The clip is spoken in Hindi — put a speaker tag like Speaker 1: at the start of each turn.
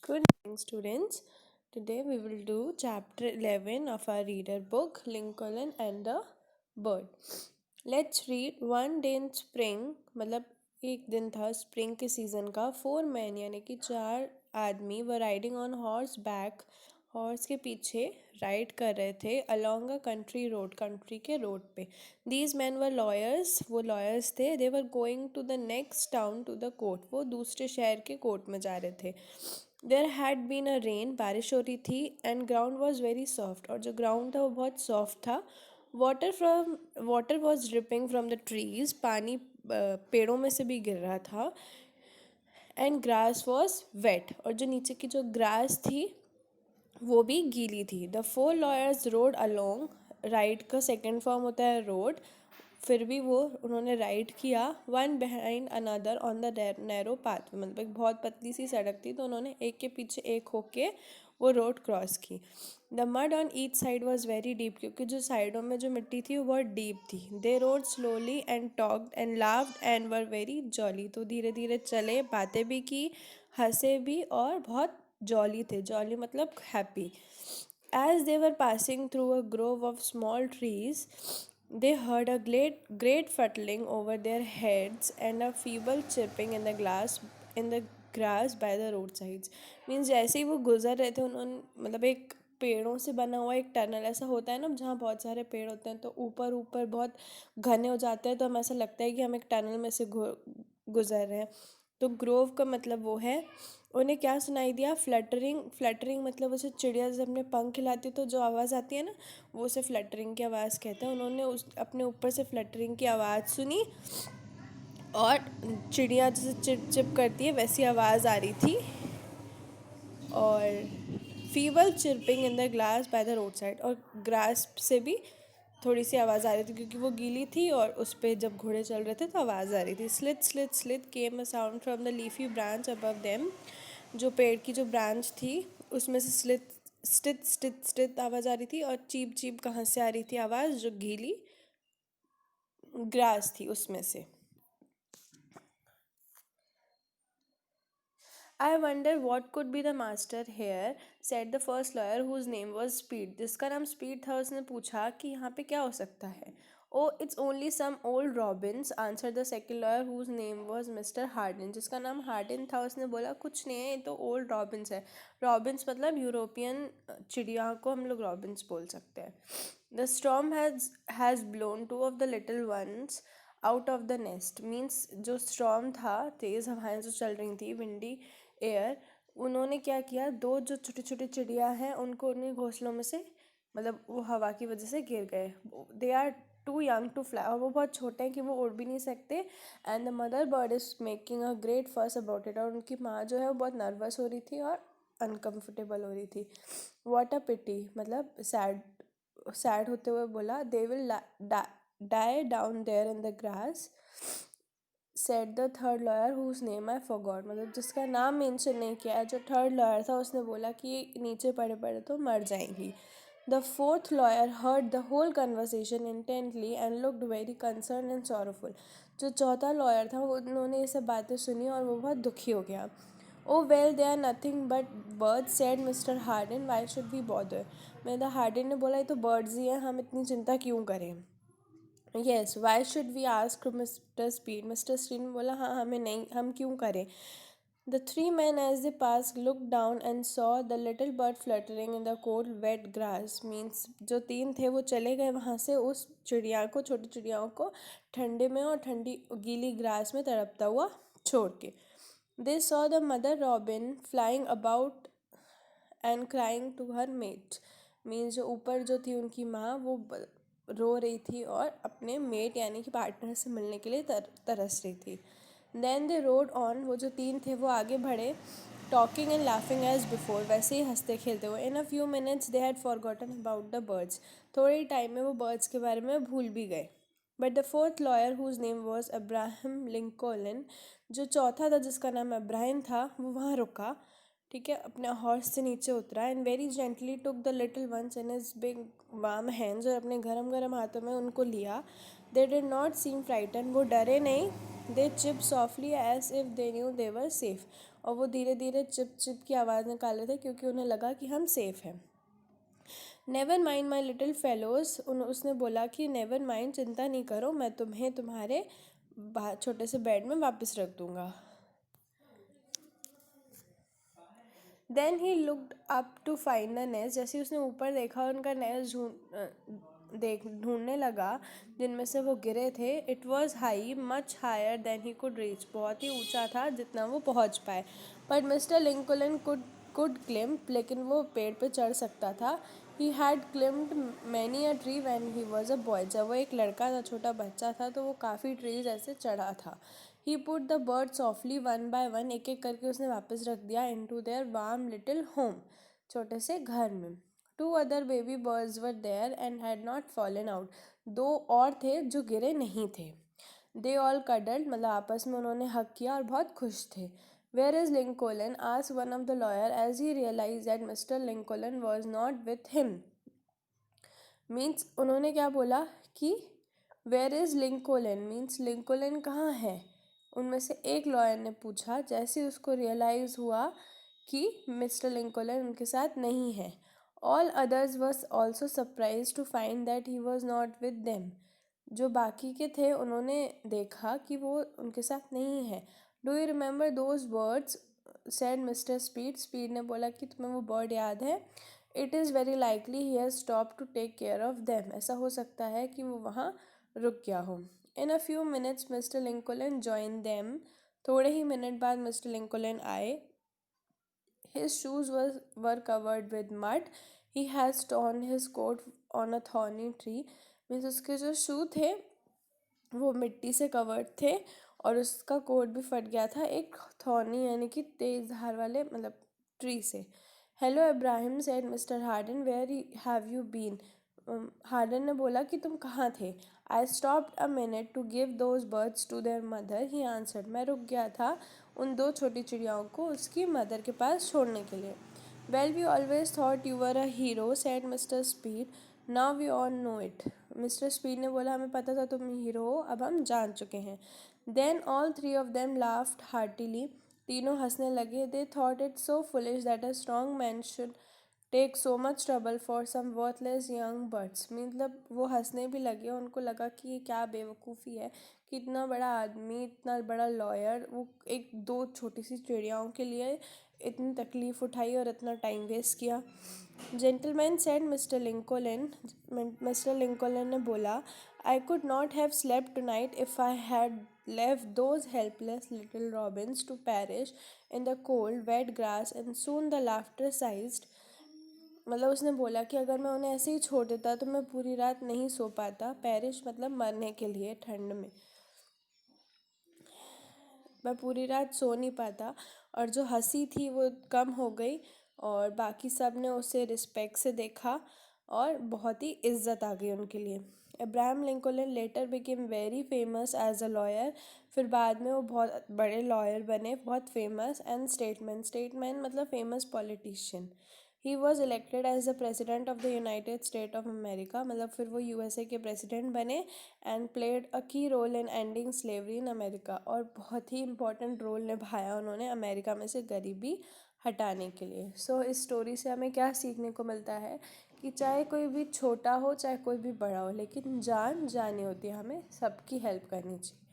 Speaker 1: Good evening, students. Today we will do chapter 11 of our reader book, Lincoln and the Bird. Let's read. One day in spring, मतलब एक दिन था स्प्रिंग के सीजन का. 4 men यानी कि 4 आदमी were riding on horseback. Horse के पीछे राइड कर रहे थे along a country road, country के रोड पे. दीज मैन वर लॉयर्स, वो लॉयर्स थे. They were going to the next town to the court, वो दूसरे शहर के कोर्ट में जा रहे थे. There had been a rain, बारिश हो रही थी. And ground was very soft, और जो ग्राउंड था वो बहुत सॉफ्ट था. Water was dripping from the trees, पानी पेड़ों में से भी गिर रहा था. एंड ग्रास वॉज वेट, और जो नीचे की जो ग्रास थी वो भी गीली थी. The 4 lawyers road along, ride का सेकेंड फॉर्म होता है रोड. फिर भी वो उन्होंने राइड किया. One behind another on the narrow path, मतलब एक बहुत पतली सी सड़क थी तो उन्होंने एक के पीछे एक होके वो रोड क्रॉस की. The mud on each side was very deep, क्योंकि जो साइडों में जो मिट्टी थी वो बहुत डीप थी. They rode slowly and talked and laughed and were very jolly, तो धीरे धीरे चले, बातें भी की, हंसे भी और बहुत जॉली थे. जॉली मतलब happy. As they were passing through a grove of small trees, they heard a great fluttering over their heads and a feeble chirping in the grass by the roadsides. Means जैसे ही वो गुजर रहे थे उन्होंने, मतलब एक पेड़ों से बना हुआ एक टनल ऐसा होता है ना जहाँ बहुत सारे पेड़ होते हैं तो ऊपर ऊपर बहुत घने हो जाते हैं, तो हमें ऐसा लगता है कि हम एक टनल में से गुजर रहे हैं. तो ग्रोव का मतलब वो है. उन्हें क्या सुनाई दिया? फ्लटरिंग. फ्लटरिंग मतलब उसे चिड़िया जब अपने पंख हिलाती है तो जो आवाज़ आती है ना, वो उसे फ्लटरिंग की आवाज़ कहते हैं. उन्होंने उस अपने ऊपर से फ्लटरिंग की आवाज़ सुनी और चिड़िया जैसे चिप चिप करती है वैसी आवाज़ आ रही थी. और feeble chirping in the glass by the road side, और ग्रास से भी थोड़ी सी आवाज़ आ रही थी क्योंकि वो गीली थी और उस पर जब घोड़े चल रहे थे तो आवाज़ आ रही थी. Slit slit slit came a sound from the leafy branch above them, जो पेड़ की जो ब्रांच थी उसमें से स्लिट स्टिट स्टिट स्टिट आवाज़ आ रही थी. और चीप चीप कहाँ से आ रही थी आवाज़? जो गीली ग्रास थी उसमें से. I wonder what could be the master here, said the first lawyer whose name was Speed. जिसका नाम स्पीड था उसने पूछा कि यहाँ पे क्या हो सकता है. Oh, it's only some old Robins, answered the second lawyer whose name was Mr. Hardin. जिसका नाम हार्डिन था उसने बोला कुछ नहीं है, ये तो ओल्ड रॉबिन्स है. रॉबिन्स मतलब यूरोपियन चिड़िया को हम लोग रॉबिन्स बोल सकते हैं. The storm has blown two of the little ones out of the nest. Means जो स्टॉर्म था, तेज़ हवाएं जो चल रही थी, विंडी एयर, उन्होंने क्या किया, दो जो छोटे छोटे चिड़िया हैं उनको उन्हें घोंसलों में से, मतलब वो हवा की वजह से गिर गए. They are too young to fly, और वो बहुत छोटे हैं कि वो उड़ भी नहीं सकते. And the mother bird is making a great फस अबाउट इट, और उनकी माँ जो है वो बहुत नर्वस हो रही थी और अनकम्फर्टेबल हो रही थी. वॉट अ पिटी, मतलब सैड सैड होते हुए बोला. They will die down there in the grass, said the third lawyer whose name I forgot. मतलब जिसका नाम मेंशन नहीं किया है, जो थर्ड लॉयर था उसने बोला कि ये नीचे पड़े पड़े तो मर जाएंगी. The fourth lawyer heard the whole conversation intently and looked very concerned and sorrowful. जो चौथा लॉयर था उन्होंने ये सब बातें सुनी और वो बहुत दुखी हो गया. Oh well, they are nothing but birds, said Mr. Hardin. Why should we bother? मेरा हार्डिन ने बोला ये तो बर्ड्स ही हैं, हम इतनी चिंता क्यों करें. Yes, why should we ask Mr. Speed? Mr. Speed ने बोला हाँ हमें नहीं, हम क्यों करें. The 3 men as they passed looked down and saw the little bird fluttering in the cold wet grass. Means जो तीन थे वो चले गए वहाँ से उस चिड़िया को, छोटी चिड़ियाओं को ठंडे में और ठंडी गीली ग्रास में तड़पता हुआ छोड़ के. They saw the mother robin flying about and crying to her mate. Means जो ऊपर जो थी उनकी माँ वो रो रही थी और अपने मेट यानी कि पार्टनर से मिलने के लिए तरस रही थी. देन दे रोड ऑन, वो जो तीन थे वो आगे बढ़े. Talking and laughing as before, वैसे ही हंसते खेलते हुए. In a few minutes they had forgotten about the birds, थोड़े ही टाइम में वो बर्ड्स के बारे में भूल भी गए. But the fourth lawyer whose name was Abraham Lincoln, जो चौथा था जिसका नाम अब्राहम था, वो वहाँ रुका. ठीक है, अपने हॉर्स से नीचे उतरा. And very gently took the little ones in his big warm hands, और अपने गरम गरम हाथों में उनको लिया. They did not seem frightened, वो डरे नहीं. They cheep softly as if they knew they were safe, और वो धीरे धीरे चिप चिप की आवाज़ निकाल रहे थे क्योंकि उन्हें लगा कि हम सेफ़ हैं। Never mind my little fellows, उसने बोला कि नेवर माइंड, चिंता नहीं करो, मैं तुम्हें तुम्हारे छोटे से बेड में वापस रख दूंगा। Then he looked up to find the nest, जैसे उसने ऊपर देखा उनका नेस्ट ढूंढने लगा जिनमें से वो गिरे थे। It was high, much higher than he could reach, बहुत ही ऊंचा था जितना वो पहुंच पाए। But Mister Lincoln could climb, लेकिन वो पेड़ पे चढ़ सकता था। He had climbed many a tree when he was a boy, जब वो एक लड़का था, छोटा बच्चा था, तो वो काफ़ी ट्रीज ऐसे चढ़ा था। He put the bird softly one by one, एक एक करके उसने वापस रख दिया into their warm little home, छोटे से घर में। Two other baby birds were there and had not fallen out, दो और थे जो गिरे नहीं थे। दे ऑल कडल्ड, मतलब आपस में उन्होंने हक किया और बहुत खुश थे। Where is Lincoln, asked one of the lawyer as he realize that Mister Lincoln was not with him. Means उन्होंने क्या बोला कि where is Lincoln, means Lincoln कहाँ है, उनमें से एक लॉयर ने पूछा, जैसे उसको रियलाइज़ हुआ कि मिस्टर लिंकोलन उनके साथ नहीं है। All others was also surprise to find that he was not with them, जो बाकी के थे उन्होंने देखा कि वो उनके साथ नहीं है। Do you remember those words, said mister Speed, Speed ने बोला कि तुम्हें वो वर्ड याद है। It is very likely he has stop to take care of them, ऐसा हो सकता है कि वो वहाँ रुक गया हो। In a few minutes Mister Lincoln join them, थोड़े ही मिनट बाद मिस्टर लिंकोलन आए। His shoes were covered with mud. He has torn his coat on a thorny tree. Means उसके जो शू थे वो मिट्टी से कवर्ड थे और उसका कोट भी फट गया था एक थॉर्नी यानी कि तेज धार वाले मतलब ट्री से। Hello Ibrahim, said mister Hardin, where have you been. Hardin ने बोला कि तुम कहाँ थे। I stopped a minute to give those birds to their mother, he answered, मैं रुक गया था उन दो छोटी चिड़ियाओं को उसकी मदर के पास छोड़ने के लिए। Well we always thought you were a hero, said mister Speed, now we all know it. Mister Speed ने बोला, हमें पता था तुम हीरो हो, अब हम जान चुके हैं। Then all three of them laughed heartily, तीनों हंसने लगे। They thought it so foolish that a strong man should take so much trouble for some worthless young birds, मतलब वो हंसने भी लगे, उनको लगा कि ये क्या बेवकूफ़ी है कि इतना बड़ा आदमी, इतना बड़ा लॉयर, वो एक दो छोटी सी चिड़ियाओं के लिए इतनी तकलीफ़ उठाई और इतना टाइम वेस्ट किया। जेंटलमैन, सेड मिस्टर लिंकोलन, मिस्टर लिंकोलन ने बोला, I could not have slept tonight if I had left those helpless little robins to perish in the cold wet grass, and soon the laughter ceased. मतलब उसने बोला कि अगर मैं उन्हें ऐसे ही छोड़ देता तो मैं पूरी रात नहीं सो पाता, पेरिश मतलब मरने के लिए, ठंड में मैं पूरी रात सो नहीं पाता, और जो हंसी थी वो कम हो गई और बाकी सब ने उसे रिस्पेक्ट से देखा और बहुत ही इज्जत आ गई उनके लिए। Abraham Lincoln later became very famous as a lawyer, फिर बाद में वो बहुत बड़े लॉयर बने, बहुत फेमस, एंड स्टेटमैन, स्टेटमैन मतलब famous politician. He was elected as the president of the United State of America, मतलब फिर वो यूएसए के प्रेसिडेंट बने। And played a key role in ending slavery in America, और बहुत ही इंपॉर्टेंट रोल निभाया उन्होंने अमेरिका में से गरीबी हटाने के लिए। सो इस स्टोरी से हमें क्या सीखने को मिलता है कि चाहे कोई भी छोटा हो चाहे कोई भी बड़ा हो, लेकिन जान जानी होती है, हमें सबकी हेल्प करनी चाहिए।